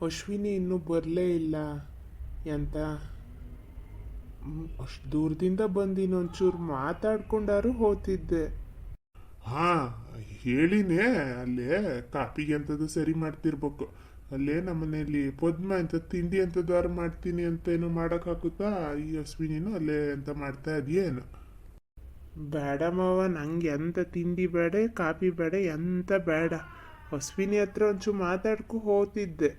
ಅಶ್ವಿನಿ ಇನ್ನೂ ಬರಲೇ ಇಲ್ಲ ಎಂತ. ಅಷ್ಟು ದೂರದಿಂದ ಬಂದು ಇನ್ನೊಂಚೂರು ಮಾತಾಡ್ಕೊಂಡಾರು ಹೋಗ್ತಿದ್ದೆ. ಹಾ, ಹೇಳಿನೇ ಅಲ್ಲೇ ಕಾಪಿಗೆ ಅಂತದ್ದು ಸರಿ ಮಾಡ್ತಿರ್ಬೇಕು. ಅಲ್ಲೇ ನಮ್ಮನೇಲಿ ಪದ್ಮ ಅಂತ ತಿಂಡಿ ಅಂತದಾರು ಮಾಡ್ತೀನಿ ಅಂತ ಏನು ಮಾಡಕ್ ಹಾಕುತ್ತಾ ಈ ಅಶ್ವಿನಿನು ಅಲ್ಲೇ ಅಂತ ಮಾಡ್ತಾ ಇದೆಯೇನು? ಬೇಡ ಮಾವ, ನಂಗೆ ಎಂತ ತಿಂಡಿ ಬೇಡ, ಕಾಪಿ ಬೇಡ, ಎಂತ ಬೇಡ. ಅಶ್ವಿನಿ ಹತ್ರ ಒಂಚೂರು ಮಾತಾಡ್ಕೊ ಹೋಗ್ತಿದ್ದೆ.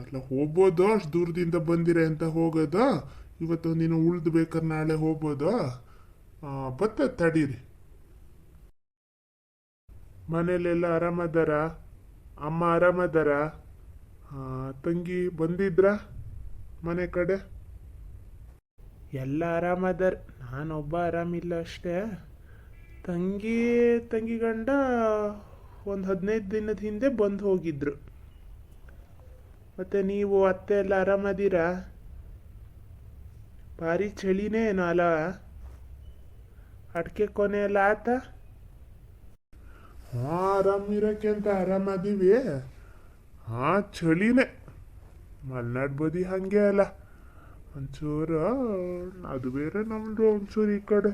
ಅಲ್ಲ ಹೋಗ್ಬೋದು, ಅಷ್ಟು ದೂರದಿಂದ ಬಂದಿರೆ ಅಂತ ಹೋಗೋದ? ಇವತ್ತು ನೀನು ಉಳ್ದು ಬೇಕಾದ್ರೆ ನಾಳೆ ಹೋಗ್ಬೋದ? ಬತ್ತ ತಡೀರಿ. ಮನೇಲೆಲ್ಲ ಆರಾಮದಾರ? ಅಮ್ಮ ಆರಾಮದಾರ? ತಂಗಿ ಬಂದಿದ್ರ ಮನೆ ಕಡೆ? ಎಲ್ಲ ಆರಾಮದಾರ, ನಾನೊಬ್ಬ ಆರಾಮಿಲ್ಲ ಅಷ್ಟೇ. ತಂಗಿ ಗಂಡ ಒಂದು 15 ದಿನದ ಹಿಂದೆ ಬಂದು ಹೋಗಿದ್ರು. ಮತ್ತೆ ನೀವು ಅತ್ತೆ ಎಲ್ಲ ಆರಾಮದೀರಾ? ಭಾರಿ ಚಳಿನೇ ಏನೋ ಅಲ್ಲ? ಅಡಿಕೆ ಕೊನೆ ಎಲ್ಲ ಆತ? ಹಾ, ಆರಾಮಿರಕ್ಕೆ ಅಂತ ಆರಾಮದೀವಿ. ಹಾ, ಚಳಿನೇ ಮಲ್ನಾಡ್ ಬದಿ ಹಂಗೆ ಅಲ್ಲ. ಒಂಚೂರು ಅದು ಬೇರೆ, ನಮ್ದು ಒಂಚೂರು ಈ ಕಡೆ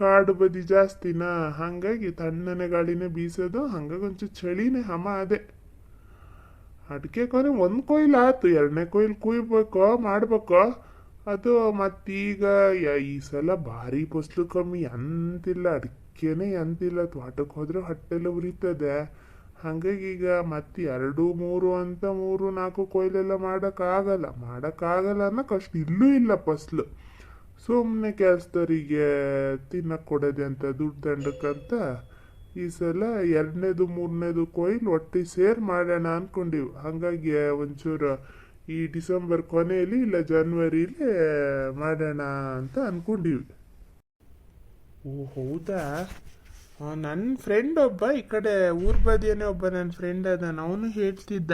ಕಾಡು ಬದಿ ಜಾಸ್ತಿನಾ, ಹಂಗಾಗಿ ತಣ್ಣನೆ ಗಾಳಿನೇ ಬೀಸೋದು, ಹಂಗಾಗಿ ಒಂಚೂರು ಚಳಿನೇ ಹಮ ಅದೇ. ಅಡಿಕೆ ಕೊನೆ ಒಂದು ಕೊಯ್ಲು ಆಯ್ತು, 2ನೇ ಕೊಯ್ಲು ಕುಯ್ಬೇಕು ಮಾಡ್ಬೇಕು. ಅದು ಮತ್ತೀಗ ಈ ಸಲ ಭಾರಿ ಫಸಲು ಕಮ್ಮಿ, ಎಂತಿಲ್ಲ ಅಡಿಕೆನೆ ಎಂತಿಲ್ಲ. ತೋಟಕ್ಕೆ ಹೋದ್ರೆ ಹೊಟ್ಟೆಲ್ಲ ಉರಿತದೆ. ಹಂಗಾಗಿ ಈಗ ಮತ್ತೆ 2, 3 ಅಂತ 3, 4 ಕೊಯ್ಲೆಲ್ಲ ಮಾಡೋಕ್ಕಾಗಲ್ಲ ಅನ್ನೋಕ್ಕಷ್ಟು ಇಲ್ಲೂ ಇಲ್ಲ ಫಸ್ಲು. ಸುಮ್ಮನೆ ಕೆಲಸದವರಿಗೆ ತಿನ್ನಕ್ಕೆ ಕೊಡೋದೆ ಅಂತ ದುಡ್ಡು ದಂಡಕ್ಕಂತ ಈ ಸಲ 2ನೇದು 3ನೇದು ಕೊಯ್ಲು ಒಟ್ಟಿಗೆ ಸೇರ್ ಮಾಡೋಣ ಅನ್ಕೊಂಡಿವಿ. ಹಾಗಾಗಿ ಒಂಚೂರು ಈ ಡಿಸೆಂಬರ್ ಕೊನೆಯಲ್ಲಿ ಇಲ್ಲ ಜನವರಿಲಿ ಮಾಡೋಣ ಅಂತ ಅನ್ಕೊಂಡಿವಿ. ಓ ಹೌದಾ? ನನ್ನ ಫ್ರೆಂಡ್ ಒಬ್ಬ ಈ ಕಡೆ ಊರ್ ಬದಿಯೇ ಒಬ್ಬ ನನ್ನ ಫ್ರೆಂಡ್ ಅದಾನ, ಅವನು ಹೇಳ್ತಿದ್ದ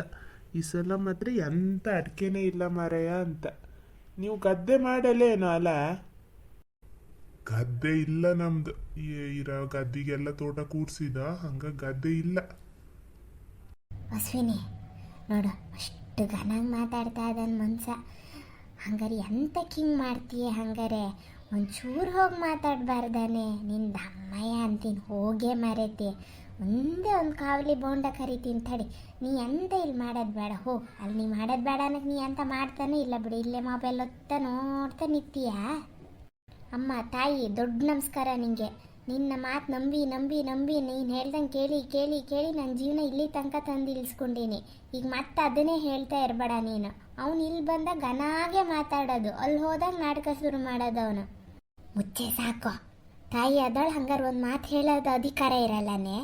ಈ ಸಲ ಮಾತ್ರ ಎಂತ ಅಡಿಕೆನೇ ಇಲ್ಲ ಮಾರಾಯ ಅಂತ. ನೀವು ಗದ್ದೆ ಮಾಡಲೇನೋ ಅಲ್ಲ? ಗದ್ದೆ ಇಲ್ಲ ನಮ್ದು. ಇರೋ ಗದ್ದಿಗೆಲ್ಲ ತೋಟ ಕೂರ್ಸಿದ, ಹಂಗ ಗದ್ದೆ ಇಲ್ಲ. ಅಶ್ವಿನಿ ನೋಡು, ಅಷ್ಟು ಘನಾಗಿ ಮಾತಾಡ್ತಾ ಇದ್ದಾನೆ ಮನ್ಸ. ಹಂಗಾರೆ ಎಂತಕ್ಕೆ ಹಿಂಗೆ ಮಾಡ್ತೀಯ? ಹಂಗಾರೆ ಒಂಚೂರು ಹೋಗಿ ಮಾತಾಡಬಾರ್ದಾನೆ? ನಿನ್ನ ದಮ್ಮಯ್ಯ ಅಂತೀನಿ, ಹೋಗೇ ಮರೆತಿ. ಒಂದೇ ಒಂದು ಕಾವಲಿ ಬೋಂಡ ಕರಿತೀನಿ ತಡಿ. ನೀ ಎಂತ ಇಲ್ಲಿ ಮಾಡೋದು ಬೇಡ, ಹೋಗಿ ಅಲ್ಲಿ ನೀ ಮಾಡೋದು ಬೇಡ ಅನ್ನಕ್ಕೆ ನೀ ಅಂತ ಮಾಡ್ತಾನೆ ಇಲ್ಲ ಬಿಡು. ಇಲ್ಲೇ ಮೊಬೈಲ್ ಒತ್ತಾ ನೋಡ್ತಾ ನಿಂತೀಯ. ಅಮ್ಮ ತಾಯಿ ದೊಡ್ಡ ನಮಸ್ಕಾರ ನಿಂಗೆ. ನಿನ್ನ ಮಾತು ನಂಬಿ ನಂಬಿ ನಂಬಿ ನೀನು ಹೇಳ್ದಂಗೆ ಕೇಳಿ ಕೇಳಿ ಕೇಳಿ ನನ್ನ ಜೀವನ ಇಲ್ಲಿ ತನಕ ತಂದು ಇಳಿಸ್ಕೊಂಡೀನಿ. ಈಗ ಮತ್ತೆ ಅದನ್ನೇ ಹೇಳ್ತಾ ಇರಬೇಡ ನೀನು. ಅವನು ಇಲ್ಲಿ ಬಂದಾಗ ಘನಾಗೆ ಮಾತಾಡೋದು, ಅಲ್ಲಿ ಹೋದಾಗ ನಾಟಕ ಶುರು ಮಾಡೋದು ಅವನು. ಮುಚ್ಚೆ ಸಾಕು. ತಾಯಿ ಅದಳು ಹಂಗಾರೆ ಒಂದು ಮಾತು ಹೇಳೋದು ಅಧಿಕಾರ ಇರಲ್ಲನೇ?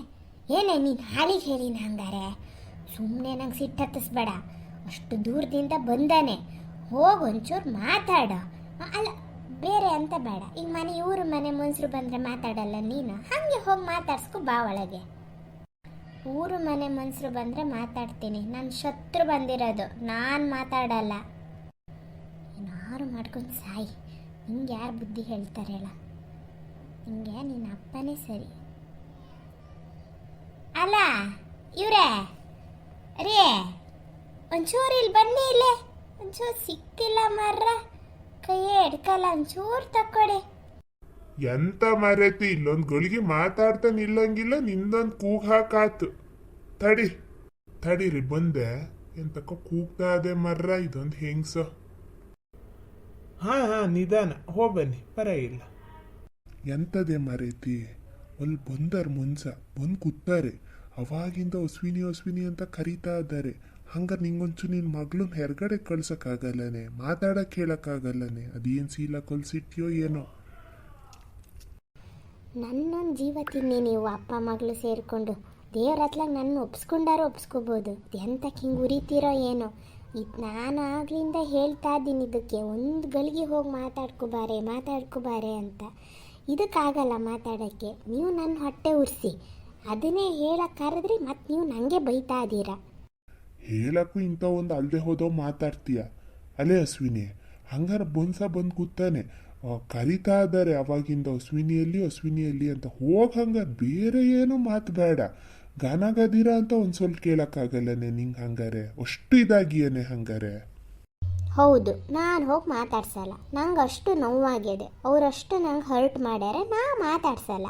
ಏನೇ ನೀನು ಹಾಳಿಗೆ ಹೇಳಿನ ಹಂಗಾರೆ? ಸುಮ್ಮನೆ ನಂಗೆ ಸಿಟ್ಟು ಹತ್ತಿಸ್ಬೇಡ. ಅಷ್ಟು ದೂರದಿಂದ ಬಂದಾನೆ, ಹೋಗಿ ಒಂಚೂರು ಮಾತಾಡ. ಅಲ್ಲ ಬೇರೆ ಅಂತ ಬೇಡ. ಈಗ ಇವ್ರ ಮನೆ ಮನ್ಸರು ಬಂದರೆ ಮಾತಾಡಲ್ಲ ನೀನು? ಹಾಗೆ ಹೋಗಿ ಮಾತಾಡ್ಸ್ಕೊ ಬಾ ಒಳಗೆ. ಊರು ಮನೆ ಮನ್ಸರು ಬಂದರೆ ಮಾತಾಡ್ತೀನಿ, ನನ್ನ ಶತ್ರು ಬಂದಿರೋದು, ನಾನು ಮಾತಾಡಲ್ಲ. ಏನಾರು ಮಾಡ್ಕೊಂಡು ಸಾಯಿ. ನಿಂಗೆ ಯಾರು ಬುದ್ಧಿ ಹೇಳ್ತಾರೆ ಹೇಳ? ನಿಂಗೆ ನಿನ್ನ ಅಪ್ಪನೇ ಸರಿ. ಅಲ್ಲ ಇವ್ರೇ ರೀ, ಒಂಚೂರು ಇಲ್ಲಿ ಬನ್ನಿ. ಇಲ್ಲೇ ಒಂಚೂರು ಸಿಕ್ತಿಲ್ಲ ಮರ್ರ, ಕೈಯೇ ಎಡ್ಕಲ್ಲ, ಒಂಚೂರು ತಕ್ಕೊಡಿ. ಎಂತ ಮರೆತಿ, ಇಲ್ಲೊಂದು ಗಳಿಗೆ ಮಾತಾಡ್ತಾ ನಿಲ್ಲಂಗಿಲ್ಲ, ನಿಂದೊಂದು ಕೂಗ್ ಹಾಕಾತು. ತಡೀರಿ ಬಂದೆ. ಎಂತಕ್ಕ ಕೂಗ್ತಾ ಅದೇ ಮರ್ರ, ಇದೊಂದು ಹೆಂಗ್ಸ. ಹಾ ನಿಧಾನ ಹೋಗ್ಬನ್ನಿ, ಪರವಾಗಿಲ್ಲ. ಎಂತದೇ ಮರೆತಿ, ಅಲ್ಲಿ ಬಂದಾರ ಮುನ್ಸ ಬಂದು ಕೂತಾರೆ. ಅವಾಗಿಂದ ಅಶ್ವಿನಿ ಅಂತ ಕರೀತಾ ಇದ್ದಾರೆ. ಹಂಗಾರೆ ನಿಂಗೊಂಚು ನಿನ್ನ ಮಗಳನ್ನ ಹೊರಗಡೆ ಕಳ್ಸೋಕ್ಕಾಗಲ್ಲನೆ, ಮಾತಾಡಕ್ಕೆ ಹೇಳೋಕ್ಕಾಗಲ್ಲನೆ. ಅದೇನು ಶೀಲ ಕಲ್ಸಿಟ್ಯೋ ಏನೋ. ನನ್ನೊಂದು ಜೀವ ತಿನ್ನಿ ನೀವು ಅಪ್ಪ ಮಗಳು ಸೇರಿಕೊಂಡು. ದೇವ್ರ ಹತ್ಲಾಗ ನನ್ನ ಒಪ್ಸ್ಕೋಬೋದು. ಎಂತಕ್ಕೆ ಹಿಂಗೆ ಉರಿತೀರೋ ಏನೋ. ಇದು ನಾನು ಆಗ್ಲಿಂದ ಹೇಳ್ತಾ ಇದ್ದೀನಿ ಇದಕ್ಕೆ, ಒಂದು ಗಳಿಗೆ ಹೋಗಿ ಮಾತಾಡ್ಕೋಬಾರೆ ಅಂತ. ಇದಕ್ಕಾಗಲ್ಲ ಮಾತಾಡೋಕ್ಕೆ. ನೀವು ನನ್ನ ಹೊಟ್ಟೆ ಉರಿಸಿ ಅದನ್ನೇ ಹೇಳಕ್ಕೆ ಕರೆದ್ರಿ, ಮತ್ತು ನೀವು ನನಗೆ ಬೈತಾ ಇದ್ದೀರಾ. ಹೇಳಕ್ಕೂ ಇಂಥ ಒಂದು ಅಲ್ಲದೆ ಹೋದೋ ಮಾತಾಡ್ತೀಯ ಅಲ್ಲೇ ಅಶ್ವಿನಿ? ಹಂಗಾರೆ ಬೊನ್ಸ ಬಂದು ಕೂತಾನೆ, ಕರಿತಾ ಇದ್ದಾರೆ ಅವಾಗಿಂದ ಅಶ್ವಿನಿಯಲ್ಲಿ ಅಂತ. ಹೋಗಿ ಹಂಗಾರೆ ಬೇರೆ ಏನೂ ಮಾತು ಬೇಡ. ಗಾನಾಗದೀರ ಅಂತ ಒಂದು ಸ್ವಲ್ಪ ಕೇಳೋಕ್ಕಾಗಲ್ಲನೆ ನಿಂಗೆ ಹಂಗಾರೆ ಅಷ್ಟು ಇದಾಗಿಯೇನೆ ಹಂಗಾರೆ. ಹೌದು, ನಾನು ಹೋಗಿ ಮಾತಾಡ್ಸಲ್ಲ. ನಂಗೆ ಅಷ್ಟು ನೋವಾಗಿದೆ, ಅವರಷ್ಟು ನಂಗೆ ಹರ್ಟ್ ಮಾಡ್ಯಾರೆ, ನಾ ಮಾತಾಡ್ಸಲ್ಲ.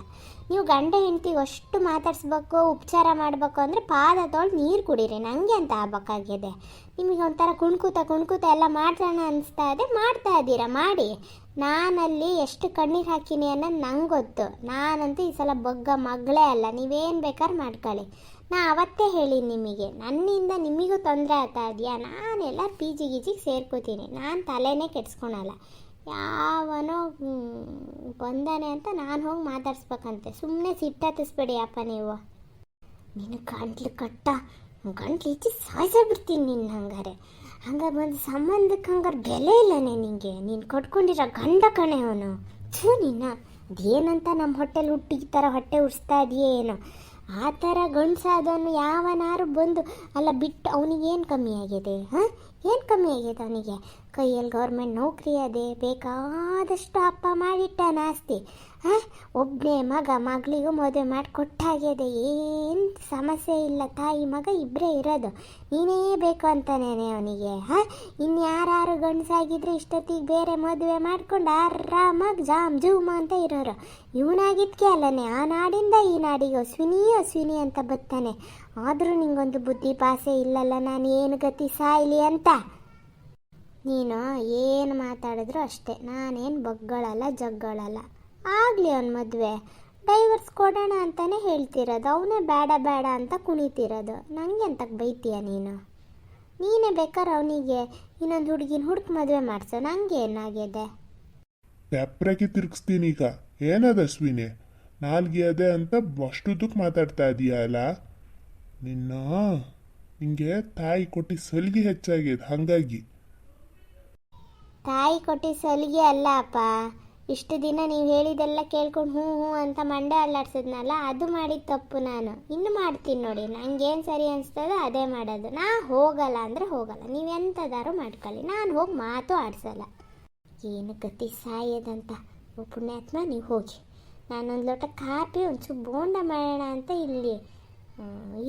ನೀವು ಗಂಡ ಹೆಂಡ್ತಿಗೆ ಅಷ್ಟು ಮಾತಾಡ್ಸ್ಬೇಕು, ಉಪಚಾರ ಮಾಡಬೇಕು ಅಂದರೆ ಪಾದ ತೊಳೆದು ನೀರು ಕುಡೀರಿ. ನನಗೆ ಅಂತ ಆಗ್ಬೇಕಾಗಿದೆ. ನಿಮಗೆ ಒಂಥರ ಕುಣ್ಕೂತ ಎಲ್ಲ ಮಾಡ್ತಾನ ಅನಿಸ್ತಾ ಇದೆ, ಮಾಡ್ತಾ ಇದ್ದೀರಾ ಮಾಡಿ. ನಾನಲ್ಲಿ ಎಷ್ಟು ಕಣ್ಣೀರು ಹಾಕಿನಿ ಅನ್ನೋದು ನಂಗೆ ಗೊತ್ತು. ನಾನಂತೂ ಈ ಸಲ ಬಗ್ಗ ಮಗಳೇ ಅಲ್ಲ, ನೀವೇನು ಬೇಕಾದ್ರೆ ಮಾಡ್ಕೊಳ್ಳಿ. ನಾ ಅವತ್ತೇ ಹೇಳಿ ನಿಮಗೆ, ನನ್ನಿಂದ ನಿಮಗೂ ತೊಂದರೆ ಆಗ್ತಾ ಇದೆಯಾ, ನಾನೆಲ್ಲ ಪಿ ಜಿ ಗೀಜಿಗೆ ಸೇರ್ಕೋತೀನಿ. ನಾನು ತಲೆನೇ ಕೆಡ್ಸ್ಕೊಳಲ್ಲ. ಯಾವನೋ ಬಂದಾನೆ ಅಂತ ನಾನು ಹೋಗಿ ಮಾತಾಡ್ಸ್ಬೇಕಂತೆ. ಸುಮ್ಮನೆ ಸಿಟ್ಟತ್ತಿಸ್ಬೇಡಿ ಅಪ್ಪ ನೀವು. ನೀನು ಗಂಟ್ಲು ಈಚೆ ಸಾಯಿಸಬಿಡ್ತೀನಿ ನಿನ್ನ ಹಂಗಾರೆ. ಹಂಗಾರೆ ಒಂದು ಸಂಬಂಧಕ್ಕೆ ಹಂಗಾರೆ ಬೆಲೆ ಇಲ್ಲನೇ ನಿನಗೆ. ನೀನು ಕಟ್ಕೊಂಡಿರೋ ಗಂಡ ಕಣೆ ಅವನು. ನಿನ್ನ ಅದೇನಂತ ನಮ್ಮ ಹೊಟ್ಟೆಲಿ ಹುಟ್ಟಿ ಈ ಥರ ಹೊಟ್ಟೆ ಉಡಿಸ್ತಾ ಇದೆಯೇ ಏನೋ. ಆ ಥರ ಗಂಡಸಾದವನು ಯಾವನಾರು ಬಂದು ಅಲ್ಲ ಬಿಟ್ಟು ಅವನಿಗೇನು ಕಮ್ಮಿ ಆಗಿದೆ? ಏನು ಕಮ್ಮಿ ಆಗಿದೆ ಅವನಿಗೆ? ಕೈಯಲ್ಲಿ ಗೌರ್ಮೆಂಟ್ ನೌಕರಿ ಅದೇ, ಬೇಕಾದಷ್ಟು ಅಪ್ಪ ಮಾಡಿಟ್ಟಾನ ಆಸ್ತಿ. ಒಬ್ಬನೇ ಮಗಳಿಗೂ ಮದುವೆ ಮಾಡಿ ಕೊಟ್ಟಾಗಿದೆ, ಏನು ಸಮಸ್ಯೆ ಇಲ್ಲ. ತಾಯಿ ಮಗ ಇಬ್ಬರೇ ಇರೋದು, ನೀನೇ ಬೇಕು ಅಂತಾನೇನೆ ಅವನಿಗೆ. ಇನ್ಯಾರು ಗಂಡಸಾಗಿದ್ರೆ ಇಷ್ಟೊತ್ತಿಗೆ ಬೇರೆ ಮದುವೆ ಮಾಡ್ಕೊಂಡು ಆರಾಮಾಗಿ ಜೂಮ್ ಅಂತ ಇರೋರು. ಇವನಾಗಿದ್ಕೆ ಅಲ್ಲನೇ ಆ ನಾಡಿಂದ ಈ ನಾಡಿಗೆ ಅಶ್ವಿನಿ ಅಂತ ಬರ್ತಾನೆ. ಆದರೂ ನಿಂಗೊಂದು ಬುದ್ಧಿ ಪಾಸೆ ಇಲ್ಲಲ್ಲ, ನಾನು ಏನು ಗತಿ ಸಾಯ್ಲಿ ಅಂತ. ನೀನು ಏನು ಮಾತಾಡಿದ್ರು ಅಷ್ಟೇ, ನಾನೇನು ಬಗ್ಗಳಲ್ಲ ಜಗ್ಗಳಲ್ಲ. ಆಗಲಿ ಅವನ ಮದುವೆ, ಡೈವರ್ಸ್ ಕೊಡೋಣ ಅಂತಲೇ ಹೇಳ್ತಿರೋದು. ಅವನೇ ಬೇಡ ಅಂತ ಕುಣಿತಿರೋದು. ನನಗೆ ಅಂತಕ್ಕೆ ಬೈತೀಯ ನೀನು? ನೀನೇ ಬೇಕಾದ್ರೆ ಅವನಿಗೆ ಇನ್ನೊಂದು ಹುಡುಗಿನ ಹುಡುಕಿ ಮದುವೆ ಮಾಡಿಸೋ. ನನಗೆ ಏನಾಗಿದೆ? ಪೆಪ್ರಾಗಿ ತಿರ್ಗಿಸ್ತೀನಿ ಈಗ. ಏನದ ಅಶ್ವಿನಿ, ನಾಲ್ಗೆ ಅದೇ ಅಂತ ಅಷ್ಟುದಕ್ಕೆ ಮಾತಾಡ್ತಾ ಇದೀಯ ಅಲ್ಲ? ನಿಂಗೆ ತಾಯಿ ಕೊಟ್ಟು ಸಲಿಗೆ ಹೆಚ್ಚಾಗಿದೆ, ಹಾಗಾಗಿ. ತಾಯಿ ಕೊಟ್ಟು ಸಲಿಗೆ ಅಲ್ಲ ಅಪ್ಪ. ಇಷ್ಟು ದಿನ ನೀವು ಹೇಳಿದೆಲ್ಲ ಕೇಳ್ಕೊಂಡು ಹ್ಞೂ ಅಂತ ಮಂಡೆ ಅಲ್ಲಾಡ್ಸಿದ್ನಲ್ಲ, ಅದು ಮಾಡಿದ ತಪ್ಪು ನಾನು. ಇನ್ನು ಮಾಡ್ತೀನಿ ನೋಡಿ, ನನಗೇನು ಸರಿ ಅನಿಸ್ತದೋ ಅದೇ ಮಾಡೋದು. ನಾ ಹೋಗಲ್ಲ ಅಂದರೆ ಹೋಗಲ್ಲ, ನೀವು ಎಂಥದಾರು ಮಾಡ್ಕೊಳ್ಳಿ, ನಾನು ಹೋಗಿ ಮಾತು ಆಡಿಸಲ್ಲ. ಏನು ಗತಿ ಸಾಯೋದಂತ. ಓ ಪುಣ್ಯಾತ್ಮ, ನೀವು ಹೋಗಿ. ನಾನೊಂದು ಲೋಟ ಕಾಫಿ ಒಂಚೂರು ಬೋಂಡ ಮಾಡೋಣ ಅಂತ ಇಲ್ಲಿ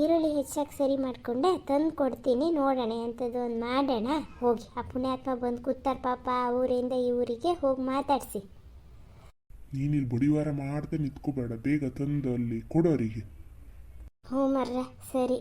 ಈರುಳ್ಳಿ ಹೆಚ್ಚಾಗಿ ಸರಿ ಮಾಡಿಕೊಂಡೆ, ತಂದು ಕೊಡ್ತೀನಿ. ನೋಡೋಣ ಎಂಥದ್ದು ಒಂದು ಮಾಡೋಣ. ಹೋಗಿ, ಆ ಪುಣ್ಯಾತ್ಮ ಬಂದು ಕೂತಾರ ಪಾಪ, ಊರಿಂದ ಈ ಊರಿಗೆ ಹೋಗಿ ಮಾತಾಡಿಸಿ. ನೀನಿಲ್ಲಿ ಬಡಿವಾರ ಮಾಡ್ದೆ ನಿಂತ್ಕೋಬೇಡ, ಬೇಗ ತಂದು ಅಲ್ಲಿ ಕೊಡೋರಿಗೆ. ಹ್ಞೂ ಮರ್ರ, ಸರಿ.